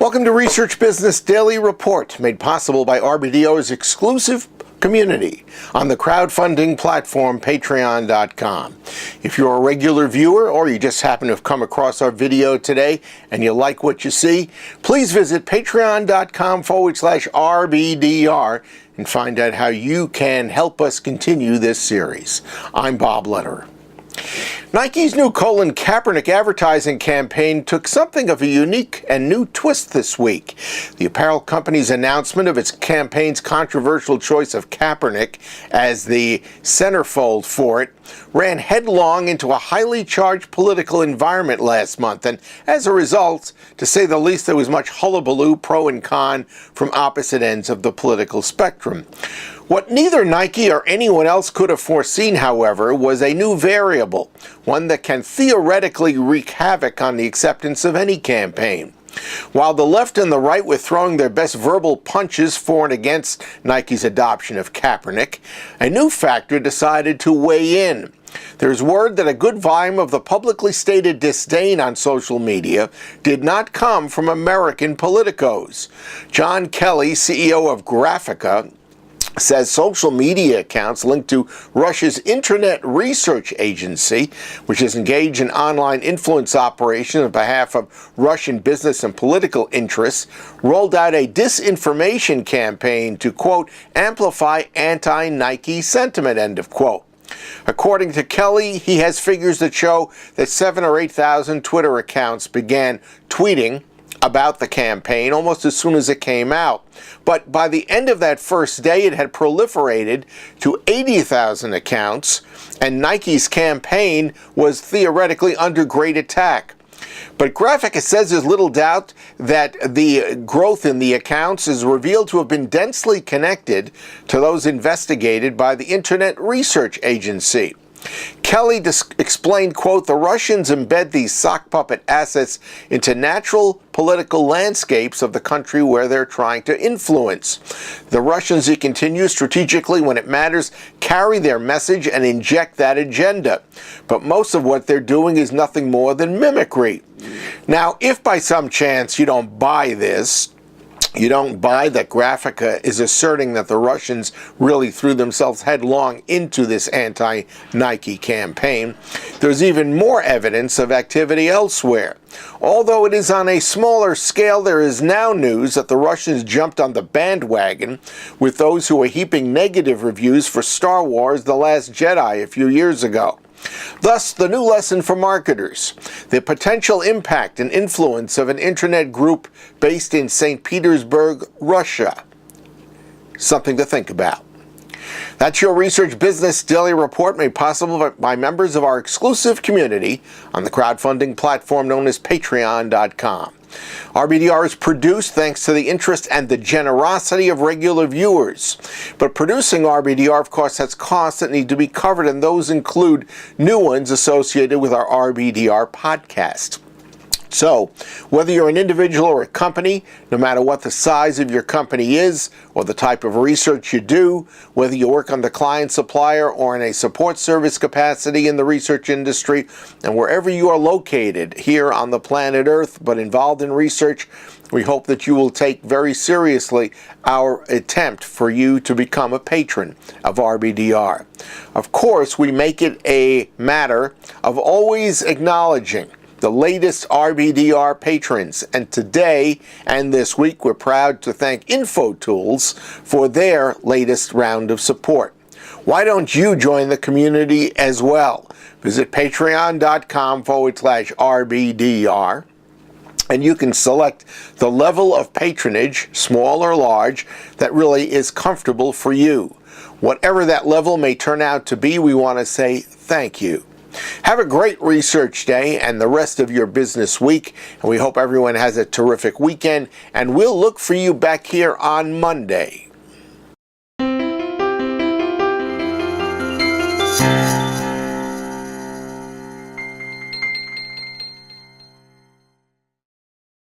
Welcome to Research Business Daily Report, made possible by RBDR's exclusive community on the crowdfunding platform Patreon.com. If you're a regular viewer or you just happen to have come across our video today and you like what you see, please visit patreon.com/RBDR and find out how you can help us continue this series. I'm Bob Lederer. Nike's new Kaepernick advertising campaign took something of a unique and new twist this week. The apparel company's announcement of its campaign's controversial choice of Kaepernick as the centerfold for it ran headlong into a highly charged political environment last month, and as a result, to say the least, there was much hullabaloo, pro and con, from opposite ends of the political spectrum. What neither Nike or anyone else could have foreseen, however, was a new variable, one that can theoretically wreak havoc on the acceptance of any campaign. While the left and the right were throwing their best verbal punches for and against Nike's adoption of Kaepernick, a new factor decided to weigh in. There's word that a good volume of the publicly stated disdain on social media did not come from American politicos. John Kelly, CEO of Graphica, says social media accounts linked to Russia's Internet Research Agency, which is engaged in online influence operations on behalf of Russian business and political interests, rolled out a disinformation campaign to, quote, amplify anti-Nike sentiment, end of quote. According to Kelly, he has figures that show that 7,000 or 8,000 Twitter accounts began tweeting about the campaign almost as soon as it came out. But by the end of that first day, it had proliferated to 80,000 accounts, and Nike's campaign was theoretically under great attack. But Graphica says there's little doubt that the growth in the accounts is revealed to have been densely connected to those investigated by the Internet Research Agency. Kelly explained, quote, the Russians embed these sock puppet assets into natural political landscapes of the country where they're trying to influence. The Russians, he continues, strategically, when it matters, carry their message and inject that agenda. But most of what they're doing is nothing more than mimicry. Now, if by some chance you don't buy this, you don't buy that Graphica is asserting that the Russians really threw themselves headlong into this anti-Nike campaign, there's even more evidence of activity elsewhere. Although it is on a smaller scale, there is now news that the Russians jumped on the bandwagon with those who were heaping negative reviews for Star Wars: The Last Jedi a few years ago. Thus, the new lesson for marketers: the potential impact and influence of an internet group based in St. Petersburg, Russia. Something to think about. That's your Research Business Daily Report, made possible by members of our exclusive community on the crowdfunding platform known as Patreon.com. RBDR is produced thanks to the interest and the generosity of regular viewers. But producing RBDR, of course, has costs that need to be covered, and those include new ones associated with our RBDR podcast. So, whether you're an individual or a company, no matter what the size of your company is or the type of research you do, whether you work on the client supplier or in a support service capacity in the research industry, and wherever you are located here on the planet Earth but involved in research, we hope that you will take very seriously our attempt for you to become a patron of RBDR. Of course, we make it a matter of always acknowledging the latest RBDR patrons, and today and this week we're proud to thank InfoTools for their latest round of support. Why don't you join the community as well? Visit patreon.com/RBDR, and you can select the level of patronage, small or large, that really is comfortable for you. Whatever that level may turn out to be, we want to say thank you. Have a great research day and the rest of your business week, and we hope everyone has a terrific weekend, and we'll look for you back here on Monday.